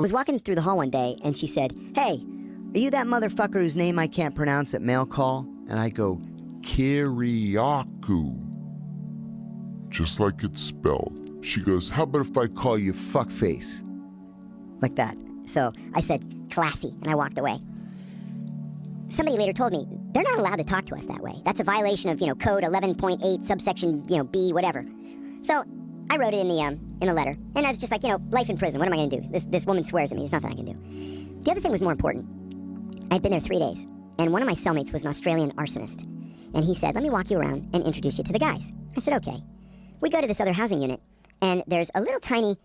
was walking through the hall one day, and she said, "Hey, are you that motherfucker whose name I can't pronounce at mail call?" And I go, Kiriakou. Just like it's spelled. She goes, "How about if I call you fuckface?" like that. So I said, "Classy," and I walked away. Somebody later told me, they're not allowed to talk to us that way. That's a violation of, code 11.8, subsection, B, whatever. So I wrote it in the letter, and I was just like, life in prison, what am I going to do? This woman swears at me, there's nothing I can do. The other thing was more important. I had been there 3 days, and one of my cellmates was an Australian arsonist. And he said, "Let me walk you around and introduce you to the guys." I said, "Okay." We go to this other housing unit, and there's a little tiny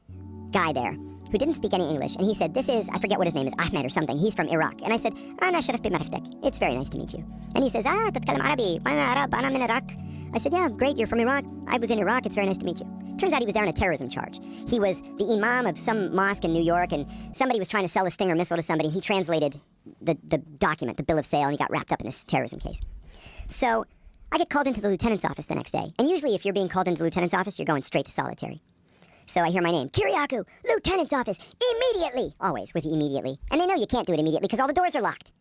guy there who didn't speak any English, and he said, "This is," I forget what his name is, Ahmed or something, he's from Iraq. And I said, "Ana sharaf bimaraftek. It's very nice to meet you." And he says, "Tatkalam Arabi, ana Arab, ana min Iraq." I said, "Yeah, great, you're from Iraq. I was in Iraq, it's very nice to meet you." Turns out he was there on a terrorism charge. He was the imam of some mosque in New York, and somebody was trying to sell a Stinger missile to somebody, and he translated the document, the bill of sale, and he got wrapped up in this terrorism case. So I get called into the lieutenant's office the next day. And usually if you're being called into the lieutenant's office, you're going straight to solitary. So I hear my name, Kiriakou, lieutenant's office, immediately. Always with the immediately. And they know you can't do it immediately because all the doors are locked.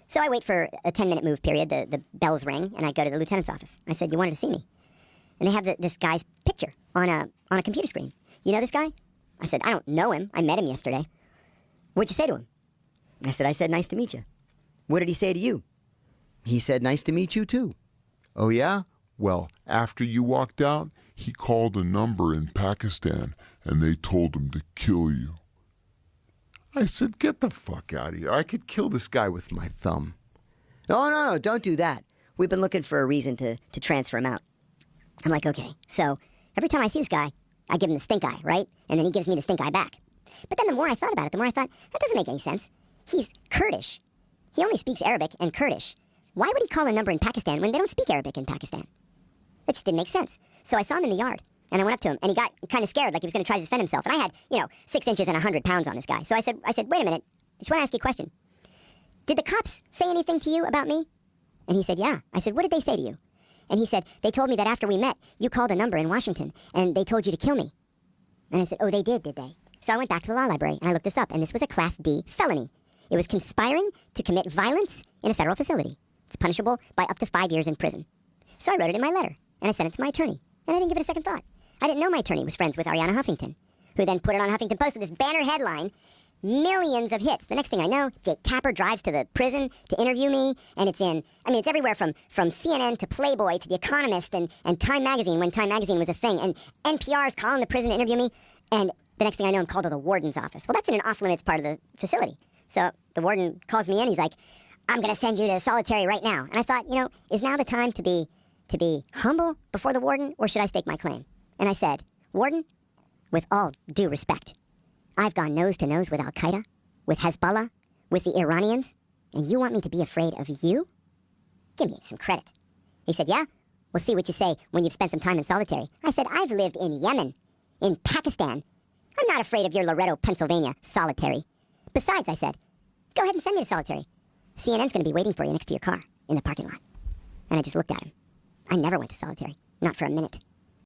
So I wait for a 10-minute move period. The bells ring, and I go to the lieutenant's office. I said, "You wanted to see me?" And they have this guy's picture on a computer screen. "You know this guy?" I said, "I don't know him. I met him yesterday." "What'd you say to him?" I said, "Nice to meet you." "What did he say to you?" He said, "Nice to meet you too." "Oh yeah? Well, after you walked out, he called a number in Pakistan and they told him to kill you." I said, "Get the fuck out of here. I could kill this guy with my thumb." "Oh, no, don't do that. We've been looking for a reason to transfer him out." I'm like, okay. So every time I see this guy, I give him the stink eye, right? And then he gives me the stink eye back. But then the more I thought about it, the more I thought, that doesn't make any sense. He's Kurdish. He only speaks Arabic and Kurdish. Why would he call a number in Pakistan when they don't speak Arabic in Pakistan? It just didn't make sense. So I saw him in the yard, and I went up to him, and he got kind of scared, like he was going to try to defend himself. And I had, 6 inches and 100 pounds on this guy. So I said, "Wait a minute. I just want to ask you a question. Did the cops say anything to you about me?" And he said, "Yeah." I said, "What did they say to you?" And he said, "They told me that after we met, you called a number in Washington, and they told you to kill me." And I said, "Oh, they did they?" So I went back to the law library, and I looked this up, and this was a Class D felony. It was conspiring to commit violence in a federal facility. It's punishable by up to 5 years in prison. So I wrote it in my letter, and I sent it to my attorney, and I didn't give it a second thought. I didn't know my attorney was friends with Ariana Huffington, who then put it on Huffington Post with this banner headline, millions of hits. The next thing I know, Jake Tapper drives to the prison to interview me, and it's everywhere from CNN to Playboy to The Economist and Time Magazine, when Time Magazine was a thing, and NPR's calling the prison to interview me, and the next thing I know, I'm called to the warden's office. Well, that's in an off-limits part of the facility. So the warden calls me in, he's like, "I'm going to send you to solitary right now." And I thought, is now the time to be humble before the warden, or should I stake my claim? And I said, "Warden, with all due respect, I've gone nose to nose with Al-Qaeda, with Hezbollah, with the Iranians, and you want me to be afraid of you? Give me some credit." He said, "Yeah, we'll see what you say when you've spent some time in solitary." I said, "I've lived in Yemen, in Pakistan. I'm not afraid of your Loretto, Pennsylvania solitary. Besides," I said, "go ahead and send me to solitary. CNN's going to be waiting for you next to your car in the parking lot." And I just looked at him. I never went to solitary, not for a minute.